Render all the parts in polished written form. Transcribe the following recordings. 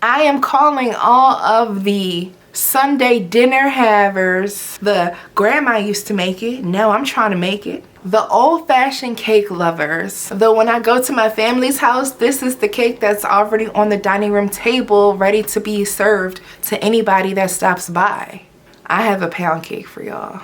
I am calling all of the Sunday dinner havers, the grandma used to make it, now I'm trying to make it, the old-fashioned cake lovers. Though when I go to my family's house, this is the cake that's already on the dining room table ready to be served to anybody that stops by. I have a pound cake for y'all.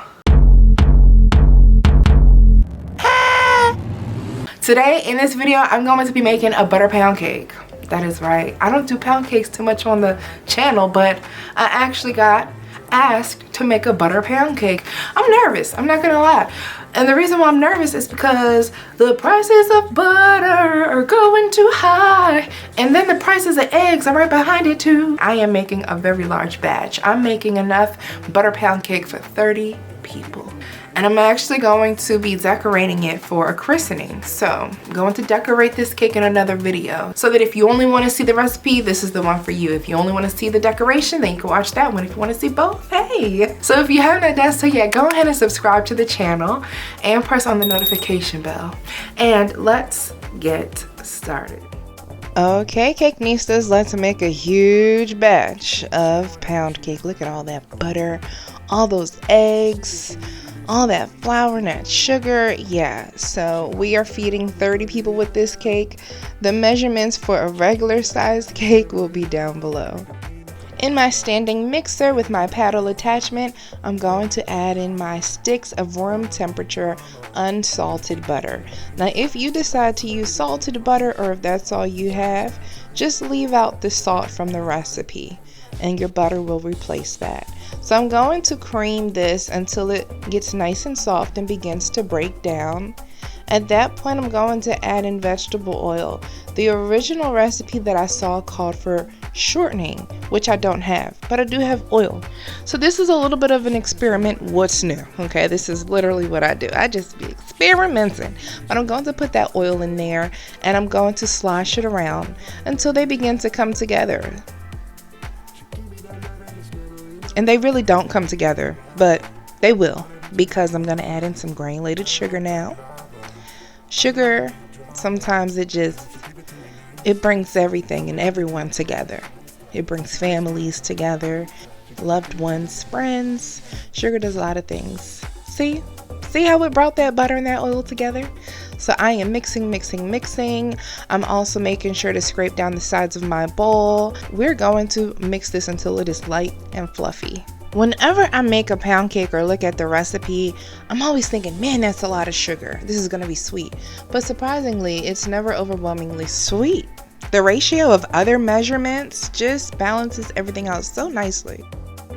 Today in this video, I'm going to be making a butter pound cake. That is right. I don't do pound cakes too much on the channel, but I actually got asked to make a butter pound cake. I'm nervous, I'm not gonna lie. And the reason why I'm nervous is because the prices of butter are going too high. And then the prices of eggs are right behind it too. I am making a very large batch. I'm making enough butter pound cake for 30 people. And I'm actually going to be decorating it for a christening. So I'm going to decorate this cake in another video. So that if you only want to see the recipe, this is the one for you. If you only want to see the decoration, then you can watch that one. If you want to see both, hey. So if you haven't done so yet, go ahead and subscribe to the channel and press on the notification bell. And let's get started. Okay, cake nistas, let's make a huge batch of pound cake. Look at all that butter, all those eggs, all that flour and that sugar. Yeah, so we are feeding 30 people with this cake. The measurements for a regular sized cake will be down below. In my standing mixer with my paddle attachment, I'm going to add in my sticks of room temperature unsalted butter. Now if you decide to use salted butter, or if that's all you have, just leave out the salt from the recipe and your butter will replace that. So I'm going to cream this until it gets nice and soft and begins to break down. At that point, I'm going to add in vegetable oil. The original recipe that I saw called for shortening, which I don't have, but I do have oil. So this is a little bit of an experiment. What's new? Okay, this is literally what I do. I just be experimenting. But I'm going to put that oil in there and I'm going to slosh it around until they begin to come together. And they really don't come together, but they will, because I'm going to add in some granulated sugar now. Sugar, sometimes it brings everything and everyone together. It brings families together, loved ones, friends. Sugar does a lot of things. See how it brought that butter and that oil together? So I am mixing. I'm also making sure to scrape down the sides of my bowl. We're going to mix this until it is light and fluffy. Whenever I make a pound cake or look at the recipe, I'm always thinking, man, that's a lot of sugar. This is going to be sweet. But surprisingly, it's never overwhelmingly sweet. The ratio of other measurements just balances everything out so nicely.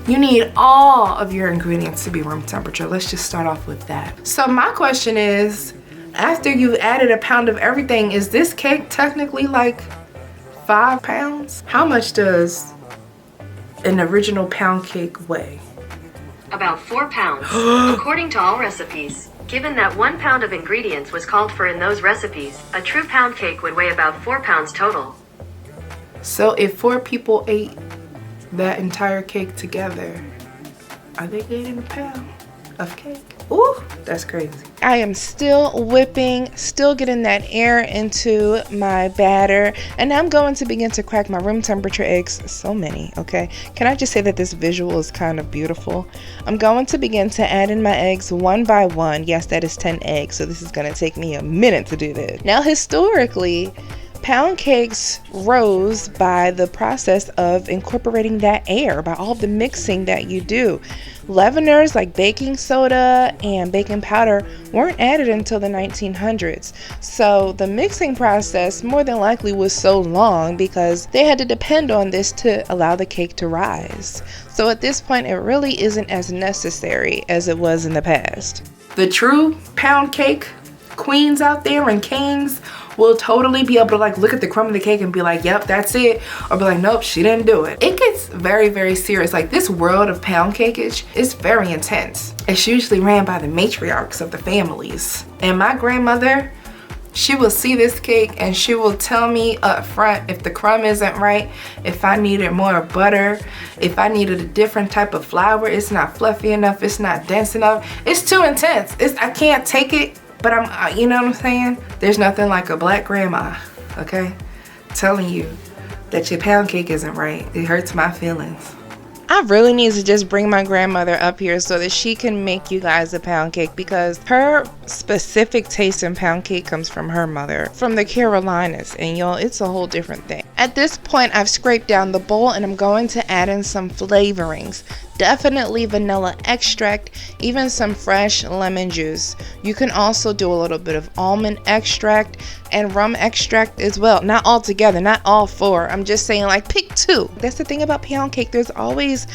You need all of your ingredients to be room temperature. Let's just start off with that. So my question is, after you've added a pound of everything, is this cake technically like 5 pounds? How much does an original pound cake weigh? About 4 pounds, according to all recipes. Given that 1 pound of ingredients was called for in those recipes, a true pound cake would weigh about 4 pounds total. So if 4 people ate that entire cake together, are they getting a pound of cake? Ooh, that's crazy. I am still whipping, still getting that air into my batter, and I'm going to begin to crack my room temperature eggs. So many, okay? Can I just say that this visual is kind of beautiful? I'm going to begin to add in my eggs one by one. Yes, that is 10 eggs, so this is going to take me a minute to do this. Now, historically, pound cakes rose by the process of incorporating that air, by all the mixing that you do. Leaveners like baking soda and baking powder weren't added until the 1900s. So the mixing process more than likely was so long because they had to depend on this to allow the cake to rise. So at this point, it really isn't as necessary as it was in the past. The true pound cake queens out there and kings will totally be able to like look at the crumb of the cake and be like, yep, that's it, or be like, nope, she didn't do it. It gets very, very serious. Like, this world of pound cakeage is very intense. It's usually ran by the matriarchs of the families. And my grandmother, she will see this cake and she will tell me up front if the crumb isn't right, if I needed more butter, if I needed a different type of flour, it's not fluffy enough, it's not dense enough, it's too intense, I can't take it. But you know what I'm saying? There's nothing like a black grandma, okay? Telling you that your pound cake isn't right. It hurts my feelings. I really need to just bring my grandmother up here so that she can make you guys a pound cake, because her specific taste in pound cake comes from her mother from the Carolinas, and y'all, it's a whole different thing. At this point, I've scraped down the bowl and I'm going to add in some flavorings. Definitely vanilla extract, even some fresh lemon juice. You can also do a little bit of almond extract and rum extract as well. Not all together, not all four. I'm just saying, like, pick two. That's the thing about pound cake. There's always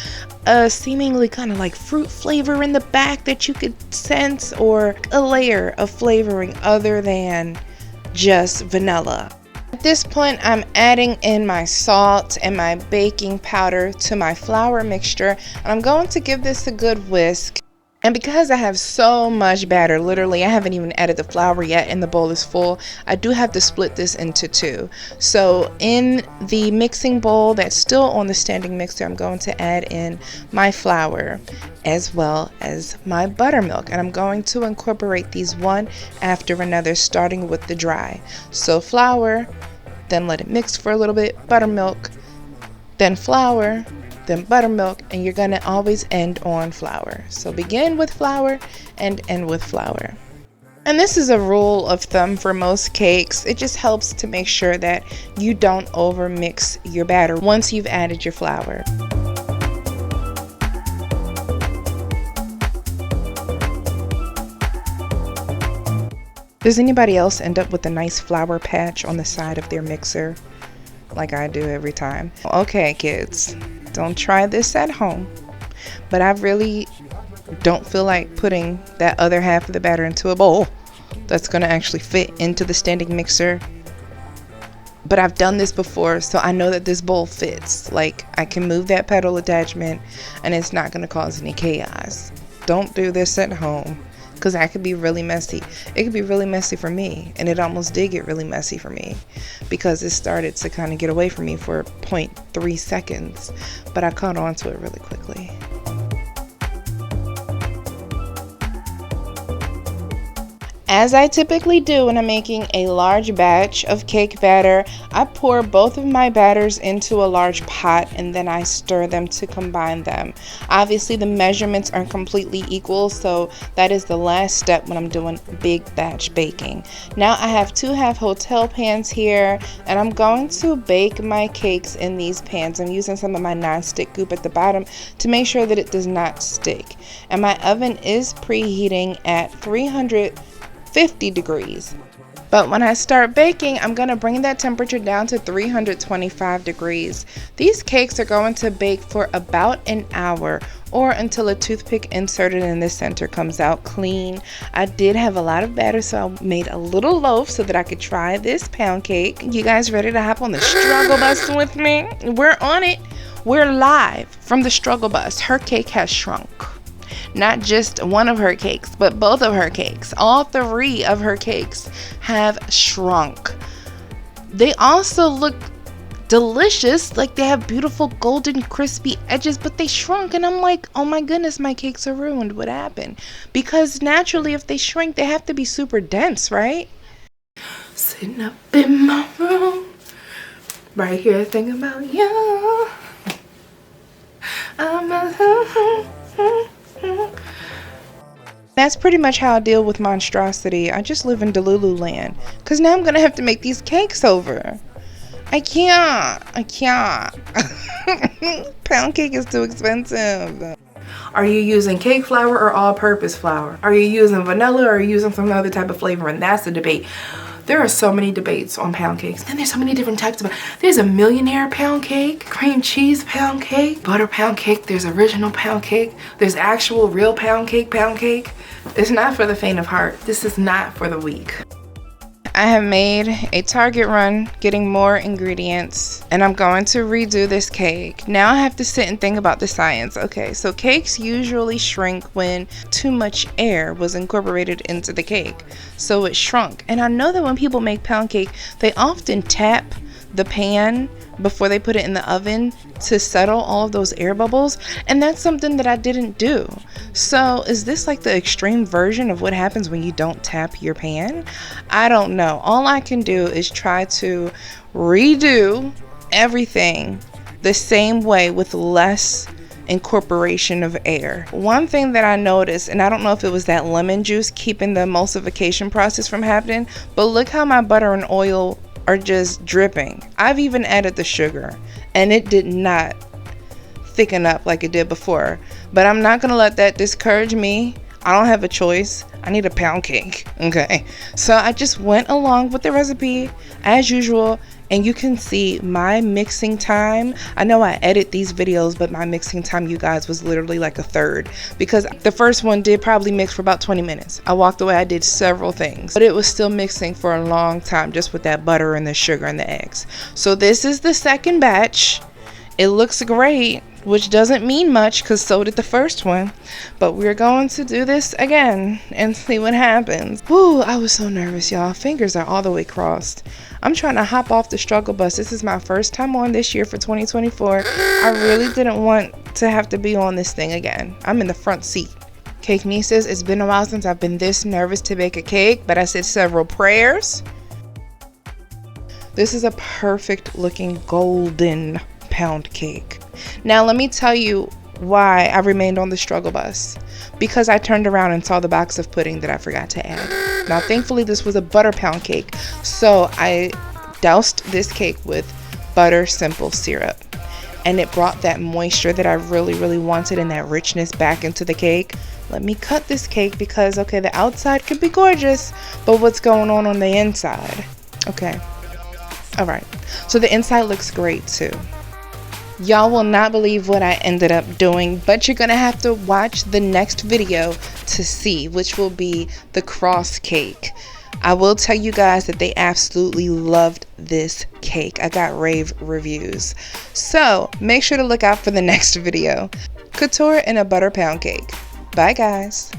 a seemingly kind of like fruit flavor in the back that you could sense, or a layer of flavoring other than just vanilla. At this point, I'm adding in my salt and my baking powder to my flour mixture, and I'm going to give this a good whisk. And because I have so much batter, literally I haven't even added the flour yet and the bowl is full, I do have to split this into two. So in the mixing bowl that's still on the standing mixer, I'm going to add in my flour as well as my buttermilk, and I'm going to incorporate these one after another, starting with the dry. So flour, then let it mix for a little bit, buttermilk, then flour, then buttermilk, and you're gonna always end on flour. So begin with flour and end with flour. And this is a rule of thumb for most cakes. It just helps to make sure that you don't over mix your batter once you've added your flour. Does anybody else end up with a nice flour patch on the side of their mixer like I do every time? Okay, kids, don't try this at home, but I really don't feel like putting that other half of the batter into a bowl that's going to actually fit into the standing mixer. But I've done this before, so I know that this bowl fits. Like, I can move that pedal attachment and it's not going to cause any chaos. Don't do this at home, because that could be really messy. It could be really messy for me, and it almost did get really messy for me because it started to kind of get away from me for 0.3 seconds, but I caught on to it really quickly. As I typically do when I'm making a large batch of cake batter, I pour both of my batters into a large pot and then I stir them to combine them. Obviously the measurements aren't completely equal, so that is the last step when I'm doing big batch baking. Now I have 2 half hotel pans here, and I'm going to bake my cakes in these pans. I'm using some of my non-stick goop at the bottom to make sure that it does not stick. And my oven is preheating at 350 degrees. But when I start baking, I'm going to bring that temperature down to 325 degrees. These cakes are going to bake for about an hour, or until a toothpick inserted in the center comes out clean. I did have a lot of batter, so I made a little loaf so that I could try this pound cake. You guys ready to hop on the struggle bus with me? We're on it. We're live from the struggle bus. Her cake has shrunk. Not just one of her cakes, but both of her cakes. All 3 of her cakes have shrunk. They also look delicious, like they have beautiful golden crispy edges, but they shrunk, and I'm like, oh my goodness, my cakes are ruined. What happened? Because naturally if they shrink, they have to be super dense, right? Sitting up in my room, right here thinking about you. That's pretty much how I deal with monstrosity. I just live in Delulu land, because now I'm gonna have to make these cakes over. I can't. Pound cake is too expensive. Are you using cake flour or all-purpose flour? Are you using vanilla or are you using some other type of flavor? And that's the debate. There are so many debates on pound cakes, and there's so many different types of. There's a millionaire pound cake, cream cheese pound cake, butter pound cake, there's original pound cake, there's actual real pound cake. It's not for the faint of heart. This is not for the weak. I have made a Target run getting more ingredients, and I'm going to redo this cake. Now I have to sit and think about the science. Okay, so cakes usually shrink when too much air was incorporated into the cake, so it shrunk. And I know that when people make pound cake, they often tap the pan before they put it in the oven to settle all of those air bubbles, and that's something that I didn't do. So is this like the extreme version of what happens when you don't tap your pan? I don't know. All I can do is try to redo everything the same way with less incorporation of air. One thing that I noticed, and I don't know if it was that lemon juice keeping the emulsification process from happening, but look how my butter and oil are just dripping. I've even added the sugar and it did not thicken up like it did before, but I'm not gonna let that discourage me. I don't have a choice. I need a pound cake. Okay, so I just went along with the recipe as usual, and you can see my mixing time. I know I edit these videos, but my mixing time, you guys, was literally like a third, because the first one did probably mix for about 20 minutes. I walked away, I did several things, but it was still mixing for a long time just with that butter and the sugar and the eggs. So this is the second batch. It looks great, which doesn't mean much because so did the first one, but we're going to do this again and see what happens. Woo, I was so nervous, y'all. Fingers are all the way crossed. I'm trying to hop off the struggle bus. This is my first time on this year for 2024. I really didn't want to have to be on this thing again. I'm in the front seat. Cake Nieces, it's been a while since I've been this nervous to bake a cake, but I said several prayers. This is a perfect looking golden pound cake. Now let me tell you why I remained on the struggle bus. Because I turned around and saw the box of pudding that I forgot to add. Now thankfully this was a butter pound cake, so I doused this cake with butter simple syrup, and it brought that moisture that I really wanted and that richness back into the cake. Let me cut this cake because okay, the outside could be gorgeous, but what's going on the inside? Okay, all right, so the inside looks great too. Y'all will not believe what I ended up doing, but you're gonna have to watch the next video to see, which will be the cross cake. I will tell you guys that they absolutely loved this cake. I got rave reviews. So make sure to look out for the next video. Couture and a butter pound cake. Bye guys.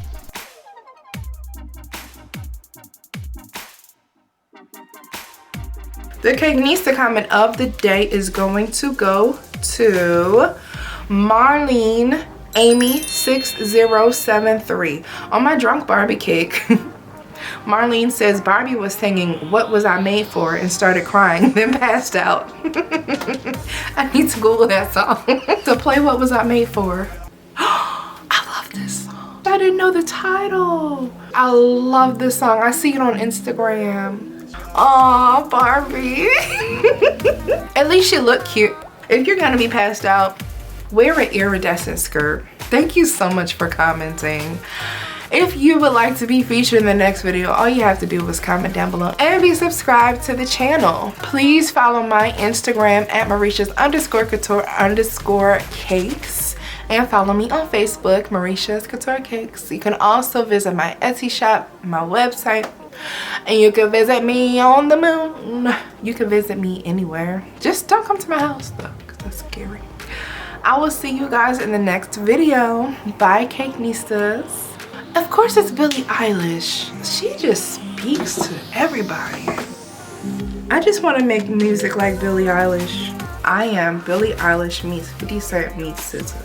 The Cake Nista comment of the day is going to go to Marlene Amy 6073 on my drunk Barbie cake. Marlene says Barbie was singing "What Was I Made For" and started crying, then passed out. I need to Google that song to play "What Was I Made For." I love this song. I didn't know the title. I love this song. I see it on Instagram. Aw, Barbie. At least you look cute. If you're gonna be passed out, wear an iridescent skirt. Thank you so much for commenting. If you would like to be featured in the next video, all you have to do is comment down below and be subscribed to the channel. Please follow my Instagram at Mauritius_couture_cakes and follow me on Facebook, Mauritius Couture Cakes. You can also visit my Etsy shop, my website, and you can visit me on the moon. You can visit me anywhere. Just don't come to my house though, because that's scary. I will see you guys in the next video. Bye, Cake Nistas. Of course it's Billie Eilish. She just speaks to everybody. I just want to make music like Billie Eilish. I am Billie Eilish meets 50 Cent meets SZA.